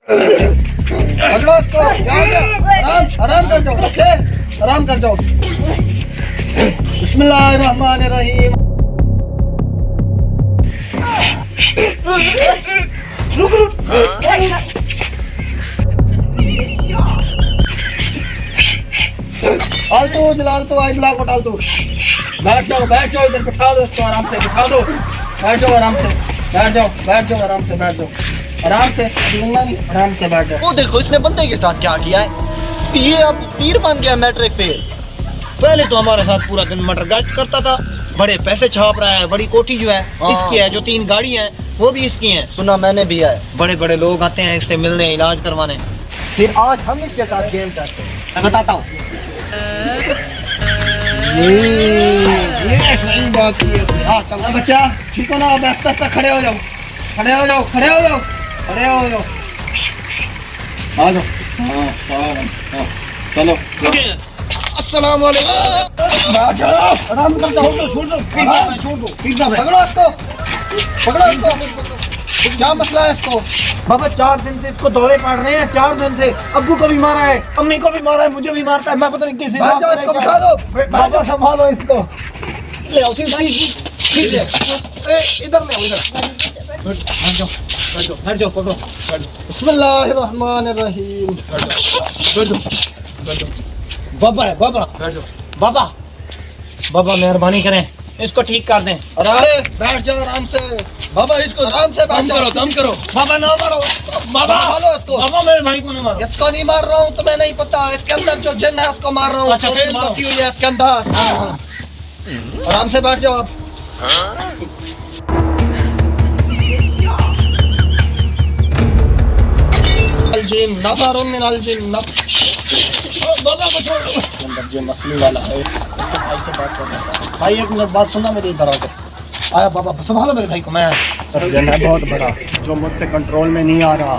पकड़ो इसको, आराम आराम कर जाओ बच्चे, आराम कर जाओ। बिस्मिल्लाहिर्रहमानिर्रहीम। रुक रुक, आलतू जलालतू आई ब्लॉक को डाल दो। बैठ जाओ इधर, बिठा दो इसको, आराम से बिठा दो। बैठ जाओ आराम से, बैठ जाओ आराम से, बैठ जाओ आराम से, आराम से बैठ जाओ। वो देखो इसने बंदे के साथ क्या किया है, ये अब पीर बन गया मैट्रिक फेल। पहले तो हमारे साथ पूरा दिन मटर गश्त करता था, बड़े पैसे छाप रहा है, बड़ी कोठी जो है इसकी है, जो 3 गाड़ी हैं वो भी इसकी हैं। सुना मैंने भी है, बड़े बड़े लोग आते हैं इससे मिलने, इलाज करवाने। फिर आज हम इसके साथ गेम करते हैं, मैं बताता हूँ। ये सही बात की है। हाँ चलो बच्चा, ठीक हो ना? अब आस्ते आस्ते खड़े हो जाओ, खड़े हो जाओ, खड़े हो जाओ, खड़े हो जाओ, आ जाओ। हाँ चलो। अस्सलाम वालेकुम। आराम करता हूँ, छोड़ दो, पकड़ो इसको, पकड़ो इसको। क्या मसला है इसको? बाबा 4 दिन से इसको दौरे पड़ रहे हैं, 4 दिन से। अब्बू को भी मारा है, अम्मी को भी मारा है, मुझे भी मारता है, मैं पता नहीं किसी इसको बिठा दो। बाबा संभालो इसको। ले आओ इधर ले, इधर बैठ जाओ, पकड़ो। बिस्मिल्लाहिर्रहमानिर्रहीम। बाबा है, बाबा मेहरबानी करें, इसको ठीक कर दें। अरे बैठ जाओ आराम से बाबा इसको आराम से बैठ जाओ। कम करो बाबा, ना मारो बाबा, संभालो इसको। बाबा मेरे भाई को ना मारो। इसको नहीं मार रहा हूँ, तुम्हें नहीं पता, इसके अंदर जो जिन है उसको मार रहा हूँ। अच्छा, फिर मारो। फसी हुई है इसके अंदर। आराम से बैठ जाओ आप। जिन नफरुम मिनल जिन्न। बाबा को छोड़ दो। अंदर जो मसली वाला है, इसके भाई से बात कर रहा था। भाई एक मिनट बात सुनना मेरी, इधर आके आया। बाबा संभालो मेरे भाई को। मैं बहुत बड़ा जो मुझसे कंट्रोल में नहीं आ रहा,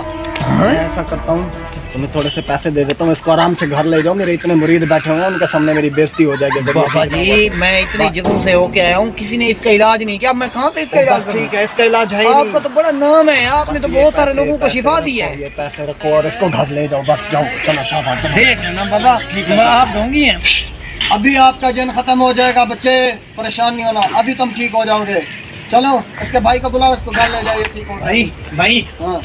मैं ऐसा करता हूँ, तुम्हें थोड़े से पैसे दे देता हूँ, इसको आराम से घर ले जाओ। मेरे इतने मुरीद बैठे हुए हैं, उनके सामने मेरी बेइज्जती हो जाएगी। बाबा जी मैं इतनी जगहों से होके आया हूँ, किसी ने इसका इलाज नहीं किया, मैं कहाँ से इसका इलाज करूं? ठीक है, इसका इलाज है ही आपका नहीं। तो बड़ा नाम है, आपने तो बहुत सारे लोगों को शिफा दी है। ये पैसे रखो और इसको घर ले जाओ, बस जाओ, चलो शाबाश। देख लेना बाबा, ठीक है, आप ढोंगी हैं। अभी आपका जन खत्म हो जाएगा बच्चे, परेशान नहीं होना, अभी तुम ठीक हो जाओगे। चलो इसके भाई को बुलाओ, इसको घर ले जाइए, ठीक हो। भाई हाँ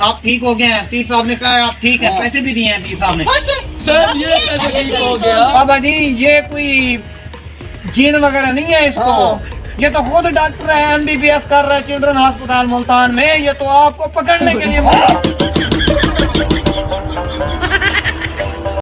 आप ठीक हो गए हैं, पीर साहब ने कहा है आप ठीक है, पैसे भी दिए हैं पीर साहब ने। सर ये कैसे ठीक हो गया? बाबा जी ये कोई जीन वगैरह नहीं है इसको, हाँ। ये तो खुद डॉक्टर है, MBBS कर रहा है चिल्ड्रन हॉस्पिटल मुल्तान में, ये तो आपको पकड़ने के लिए